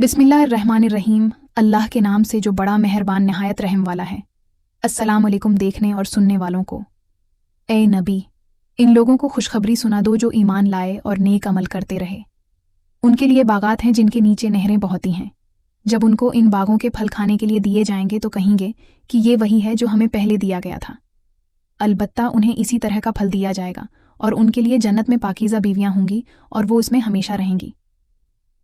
बिस्मिल्लाहिर्रहमानिर्रहीम। अल्लाह के नाम से जो बड़ा मेहरबान नहायत रहम वाला है। अस्सलाम वालेकुम देखने और सुनने वालों को। ए नबी, इन लोगों को खुशखबरी सुना दो जो ईमान लाए और नेक अमल करते रहे। उनके लिए बागात हैं जिनके नीचे नहरें बहती हैं। जब उनको इन बागों के फल खाने के लिए दिए जाएंगे तो कहेंगे कि ये वही है जो हमें पहले दिया गया था। अलबत्ता उन्हें इसी तरह का फल दिया जाएगा और उनके लिए जन्नत में पाकीज़ा बीवियां होंगी और वो उसमें हमेशा रहेंगी।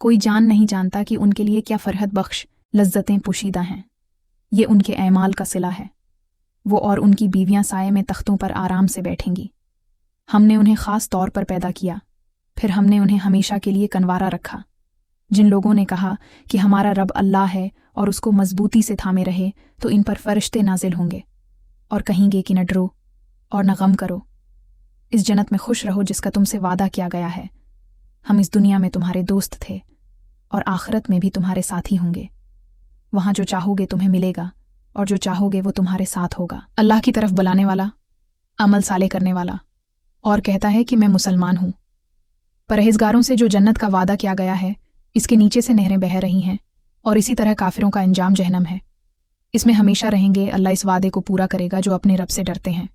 कोई जान नहीं जानता कि उनके लिए क्या फरहत बख्श लज्जतें पोशीदा हैं। ये उनके ऐमाल का सिला है। वो और उनकी बीवियां साये में तख्तों पर आराम से बैठेंगी। हमने उन्हें ख़ास तौर पर पैदा किया, फिर हमने उन्हें हमेशा के लिए कनवारा रखा। जिन लोगों ने कहा कि हमारा रब अल्लाह है और उसको मजबूती से थामे रहे तो इन पर फरिश्ते नाजिल होंगे और कहेंगे कि न डरो और न गम करो, इस जन्नत में खुश रहो जिसका तुमसे वादा किया गया है। हम इस दुनिया में तुम्हारे दोस्त थे और आखिरत में भी तुम्हारे साथी होंगे। वहां जो चाहोगे तुम्हें मिलेगा और जो चाहोगे वो तुम्हारे साथ होगा। अल्लाह की तरफ बुलाने वाला, अमल साले करने वाला, और कहता है कि मैं मुसलमान हूं। परहेजगारों से जो जन्नत का वादा किया गया है, इसके नीचे से नहरें बह रही हैं और इसी तरह काफिरों का अंजाम जहन्नम है। इसमें हमेशा रहेंगे। अल्लाह इस वादे को पूरा करेगा जो अपने रब से डरते हैं,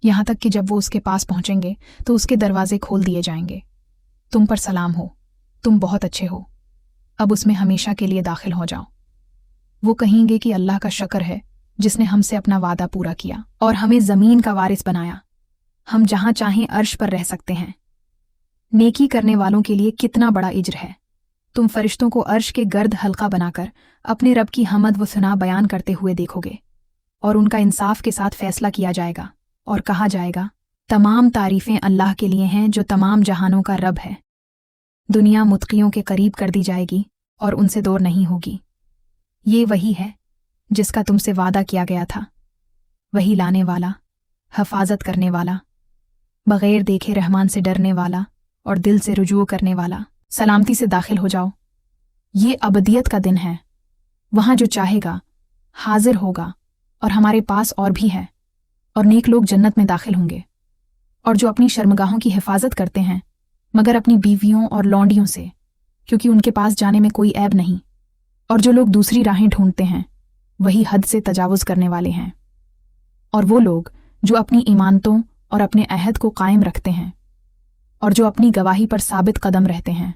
यहां तक कि जब वो उसके पास पहुंचेंगे तो उसके दरवाजे खोल दिए जाएंगे। तुम पर सलाम हो, तुम बहुत अच्छे हो, अब उसमें हमेशा के लिए दाखिल हो जाओ। वो कहेंगे कि अल्लाह का शुक्र है जिसने हमसे अपना वादा पूरा किया और हमें जमीन का वारिस बनाया। हम जहां चाहें अर्श पर रह सकते हैं। नेकी करने वालों के लिए कितना बड़ा इज्र है। तुम फरिश्तों को अर्श के गर्द हल्का बनाकर अपने रब की हमद व सना बयान करते हुए देखोगे और उनका इंसाफ के साथ फैसला किया जाएगा और कहा जाएगा, तमाम तारीफें अल्लाह के लिए हैं जो तमाम जहानों का रब है। दुनिया मुत्कियों के करीब कर दी जाएगी और उनसे दूर नहीं होगी। ये वही है जिसका तुमसे वादा किया गया था, वही लाने वाला, हफाजत करने वाला, बगैर देखे रहमान से डरने वाला और दिल से रुजू करने वाला। सलामती से दाखिल हो जाओ। ये अबदियत का दिन है। वहां जो चाहेगा हाजिर होगा और हमारे पास और भी है। और नेक लोग जन्नत में दाखिल होंगे और जो अपनी शर्मगाहों की हिफाजत करते हैं मगर अपनी बीवियों और लौंडियों से, क्योंकि उनके पास जाने में कोई ऐब नहीं। और जो लोग दूसरी राहें ढूंढते हैं वही हद से तजावुज करने वाले हैं। और वो लोग जो अपनी ईमानतों और अपने अहद को कायम रखते हैं और जो अपनी गवाही पर साबित कदम रहते हैं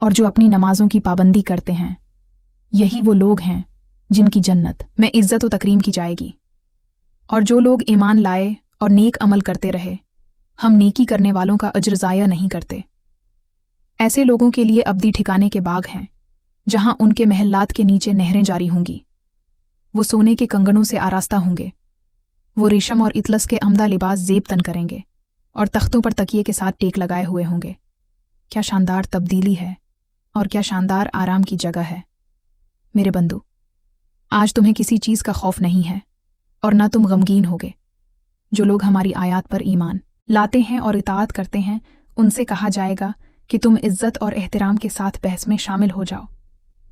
और जो अपनी नमाजों की पाबंदी करते हैं, यही वो लोग हैं जिनकी जन्नत में इज्जत व तकरीम की जाएगी। और जो लोग ईमान लाए और नेक अमल करते रहे, हम नेकी करने वालों का अज्र ज़ाया नहीं करते। ऐसे लोगों के लिए अब्दी ठिकाने के बाग हैं जहां उनके महल्लात के नीचे नहरें जारी होंगी। वो सोने के कंगनों से आरास्ता होंगे। वो रेशम और इतलस के अमदा लिबास जेब तन करेंगे और तख्तों पर तकिए के साथ टेक लगाए हुए होंगे। क्या शानदार तब्दीली है और क्या शानदार आराम की जगह है। मेरे बंदू, आज तुम्हें किसी चीज़ का खौफ नहीं है और ना तुम गमगीन होगे। जो लोग हमारी आयात पर ईमान लाते हैं और इताअत करते हैं, उनसे कहा जाएगा कि तुम इज्जत और एहतराम के साथ बहस में शामिल हो जाओ।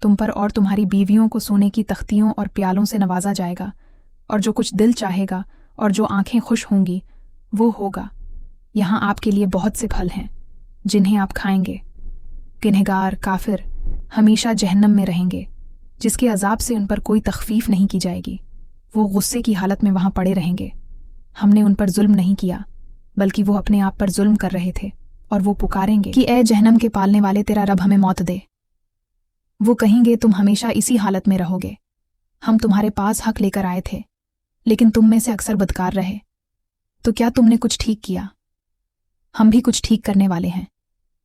तुम पर और तुम्हारी बीवियों को सोने की तख्तियों और प्यालों से नवाजा जाएगा और जो कुछ दिल चाहेगा और जो आंखें खुश होंगी वो होगा। यहाँ आपके लिए बहुत से फल हैं जिन्हें आप खाएंगे। गुनहगार काफिर हमेशा जहन्नम में रहेंगे जिसके अजाब से उन पर कोई तखफीफ नहीं की जाएगी। वो गुस्से की हालत में वहां पड़े रहेंगे। हमने उन पर जुल्म नहीं किया बल्कि वो अपने आप पर जुल्म कर रहे थे। और वो पुकारेंगे कि ए जहन्नम के पालने वाले, तेरा रब हमें मौत दे। वो कहेंगे, तुम हमेशा इसी हालत में रहोगे। हम तुम्हारे पास हक लेकर आए थे लेकिन तुम में से अक्सर बदकार रहे, तो क्या तुमने कुछ ठीक किया? हम भी कुछ ठीक करने वाले हैं।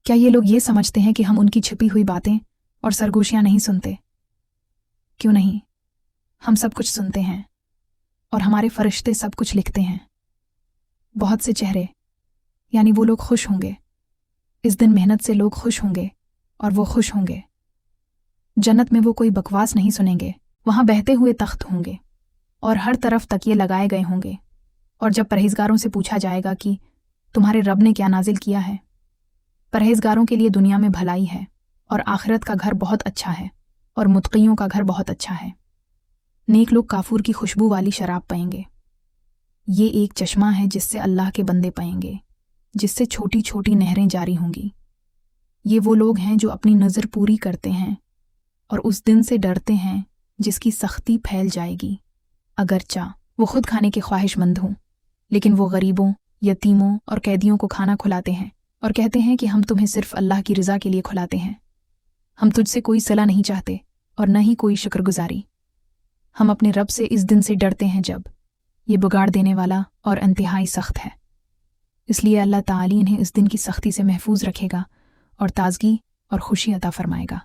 क्या ये लोग ये समझते हैं कि हम उनकी छिपी हुई बातें और सरगोशियां नहीं सुनते? क्यों नहीं, हम सब कुछ सुनते हैं और हमारे फरिश्ते सब कुछ लिखते हैं। बहुत से चेहरे, यानी वो लोग खुश होंगे। इस दिन मेहनत से लोग खुश होंगे और वो खुश होंगे। जन्नत में वो कोई बकवास नहीं सुनेंगे। वहां बहते हुए तख्त होंगे और हर तरफ तकिए लगाए गए होंगे। और जब परहेजगारों से पूछा जाएगा कि तुम्हारे रब ने क्या नाजिल किया है, परहेजगारों के लिए दुनिया में भलाई है और आखिरत का घर बहुत अच्छा है और मुत्कियों का घर बहुत अच्छा है। नेक लोग काफूर की खुशबू वाली शराब पिएंगे। ये एक चश्मा है जिससे अल्लाह के बंदे पिएंगे, जिससे छोटी छोटी नहरें जारी होंगी। ये वो लोग हैं जो अपनी नज़र पूरी करते हैं और उस दिन से डरते हैं जिसकी सख्ती फैल जाएगी। अगरचा वो खुद खाने के ख्वाहिशमंद हों, लेकिन वो गरीबों, यतीमों और कैदियों को खाना खुलाते हैं और कहते हैं कि हम तुम्हें सिर्फ अल्लाह की रज़ा के लिए खुलाते हैं। हम तुझसे कोई सला नहीं चाहते और न ही कोई शुक्रगुजारी। हम अपने रब से इस दिन से डरते हैं जब ये बिगाड़ देने वाला और इंतहाई सख्त है। इसलिए अल्लाह ताला इन्हें इस दिन की सख्ती से महफूज रखेगा और ताजगी और खुशी अता फरमाएगा।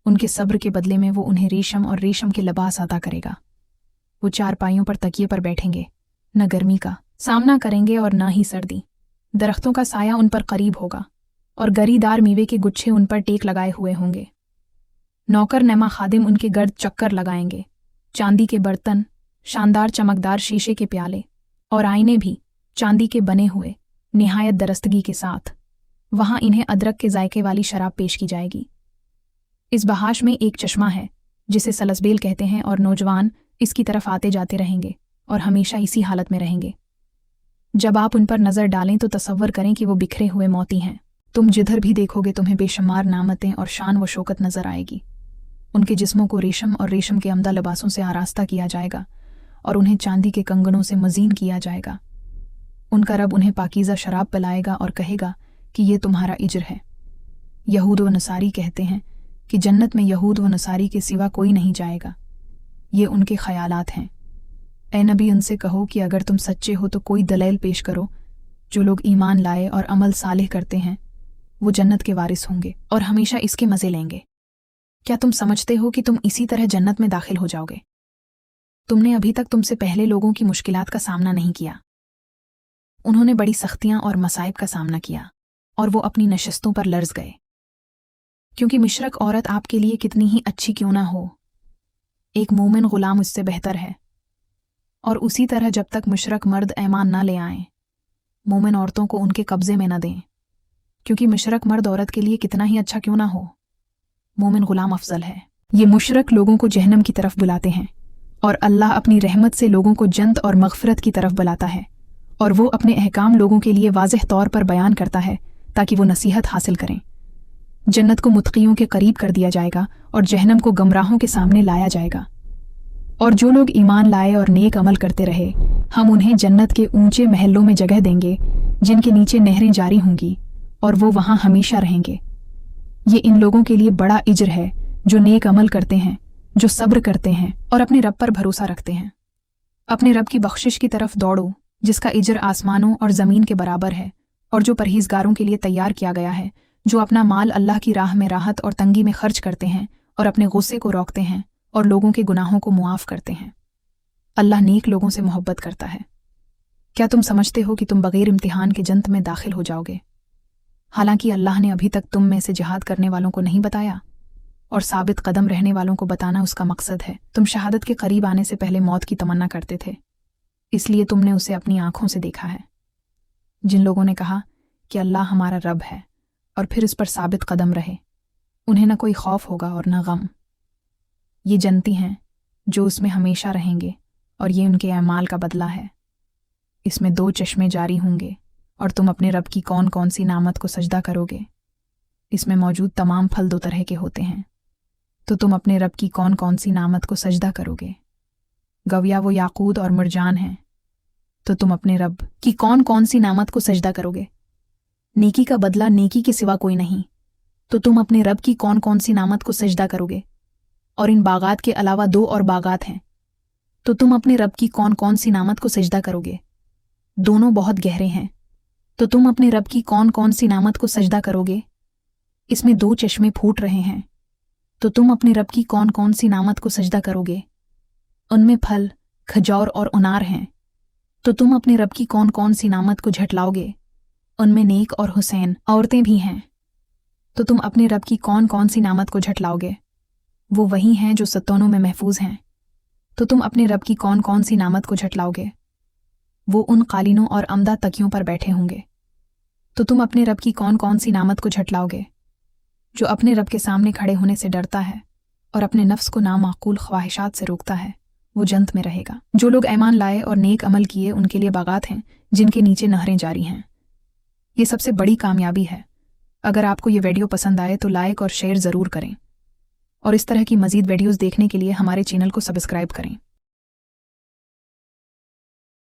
उनके सब्र के बदले में वो उन्हें रेशम और रेशम के लिबास अता करेगा। वो चारपाइयों पर तकिए पर बैठेंगे, न गर्मी का सामना करेंगे और न ही सर्दी। दरख्तों का साया उन पर करीब होगा और गरीदार मीवे के गुच्छे उन पर टेक लगाए हुए होंगे। नौकर नमा खादिम उनके गर्द चक्कर लगाएंगे। चांदी के बर्तन, शानदार चमकदार शीशे के प्याले और आईने भी चांदी के बने हुए निहायत दरस्तगी के साथ। वहां इन्हें अदरक के जायके वाली शराब पेश की जाएगी। इस बहाश में एक चश्मा है जिसे सलसबेल कहते हैं और नौजवान इसकी तरफ आते जाते रहेंगे और हमेशा इसी हालत में रहेंगे। जब आप उन पर नजर डालें तो तसव्वुर करें कि वो बिखरे हुए मोती हैं। तुम जिधर भी देखोगे तुम्हें बेशुमार नामतें और शान व शौकत नजर आएगी। उनके जिस्मों को रेशम और रेशम के अमदा लिबासों से आरास्ता किया जाएगा और उन्हें चांदी के कंगनों से मजीन किया जाएगा। उनका रब उन्हें पाकीज़ा शराब पिलाएगा और कहेगा कि ये तुम्हारा इज्र है। यहूद व नसारी कहते हैं कि जन्नत में यहूद व नसारी के सिवा कोई नहीं जाएगा। ये उनके ख्यालात हैं। ए नबी, उनसे कहो कि अगर तुम सच्चे हो तो कोई दलील पेश करो। जो लोग ईमान लाए और अमल सालेह करते हैं वो जन्नत के वारिस होंगे और हमेशा इसके मज़े लेंगे। क्या तुम समझते हो कि तुम इसी तरह जन्नत में दाखिल हो जाओगे? तुमने अभी तक तुमसे पहले लोगों की मुश्किलात का सामना नहीं किया। उन्होंने बड़ी सख्तियां और मसाइब का सामना किया और वो अपनी नशिस्तों पर लर्ज गए। क्योंकि मुशरक औरत आपके लिए कितनी ही अच्छी क्यों ना हो, एक मोमिन गुलाम उससे बेहतर है। और उसी तरह जब तक मुशरक मर्द ईमान ना ले आएं, मोमिन औरतों को उनके कब्जे में न दें। क्योंकि मुशरक मर्द औरत के लिए कितना ही अच्छा क्यों ना हो, मोमिन गुलाम अफजल है। ये मुशरक लोगों को जहन्नम की तरफ बुलाते हैं और अल्लाह अपनी रहमत से लोगों को जन्नत और मग़फ़िरत की तरफ बुलाता है। और वो अपने अहकाम लोगों के लिए वाज़ेह तौर पर बयान करता है ताकि वो नसीहत हासिल करें। जन्नत को मुत्क़ियों के करीब कर दिया जाएगा और जहन्नम को गमराहों के सामने लाया जाएगा। और जो लोग ईमान लाए और नेक अमल करते रहे, हम उन्हें जन्नत के ऊंचे महलों में जगह देंगे जिनके नीचे नहरें जारी होंगी और वो वहां हमेशा रहेंगे। ये इन लोगों के लिए बड़ा इज्र है जो नेक अमल करते हैं, जो सब्र करते हैं और अपने रब पर भरोसा रखते हैं। अपने रब की बख्शिश की तरफ दौड़ो जिसका इज्र आसमानों और ज़मीन के बराबर है, और जो परहेजगारों के लिए तैयार किया गया है, जो अपना माल अल्लाह की राह में राहत और तंगी में खर्च करते हैं और अपने गुस्से को रोकते हैं और लोगों के गुनाहों को मुआफ़ करते हैं। अल्लाह नेक लोगों से मोहब्बत करता है। क्या तुम समझते हो कि तुम बग़ैर इम्तिहान के जन्नत में दाखिल हो जाओगे? हालांकि अल्लाह ने अभी तक तुम में से जिहाद करने वालों को नहीं बताया, और साबित कदम रहने वालों को बताना उसका मकसद है। तुम शहादत के करीब आने से पहले मौत की तमन्ना करते थे, इसलिए तुमने उसे अपनी आंखों से देखा है। जिन लोगों ने कहा कि अल्लाह हमारा रब है और फिर इस पर साबित कदम रहे, उन्हें न कोई खौफ होगा और न गम। ये जनती हैं जो उसमें हमेशा रहेंगे और ये उनके अमाल का बदला है। इसमें 2 चश्मे जारी होंगे और तुम अपने रब की कौन कौन सी नामत को सजदा करोगे। इसमें मौजूद तमाम फल 2 तरह के होते हैं, तो तुम अपने रब की कौन कौन सी नामत को सजदा करोगे। गविया वो याकूत और मुरजान हैं, तो तुम अपने रब की कौन कौन सी नामत को सजदा करोगे। नेकी का बदला नेकी के सिवा कोई नहीं, तो तुम अपने रब की कौन कौन सी नामत को सजदा करोगे। और इन बागात के अलावा 2 और बागात हैं, तो तुम अपने रब की कौन कौन सी नामत को सजदा करोगे। दोनों बहुत गहरे हैं, तो तुम अपने रब की कौन कौन सी नामत को सजदा करोगे। इसमें 2 चश्मे फूट रहे हैं, तो तुम अपने रब की कौन कौन सी नामत को सजदा करोगे। उनमें फल खजूर और अनार हैं, तो तुम अपने रब की कौन कौन सी नामत को झटलाओगे। उनमें नेक और हुसैन औरतें भी हैं, तो तुम अपने रब की कौन कौन सी नामत को झटलाओगे। वो वही हैं जो सत्तोनों में महफूज हैं, तो तुम अपने रब की कौन कौन सी नामत को झटलाओगे। वो उन कालीनों और अमदा तकियों पर बैठे होंगे, तो तुम अपने रब की कौन कौन सी नामत को झटलाओगे। जो अपने रब के सामने खड़े होने से डरता है और अपने नफ्स को नामाकूल ख्वाहिशात से रोकता है, वो जन्नत में रहेगा। जो लोग ईमान लाए और नेक अमल किए, उनके लिए बागात हैं जिनके नीचे नहरें जारी हैं। ये सबसे बड़ी कामयाबी है। अगर आपको ये वीडियो पसंद आए तो लाइक और शेयर ज़रूर करें और इस तरह की मज़ीद वीडियोज़ देखने के लिए हमारे चैनल को सब्सक्राइब करें।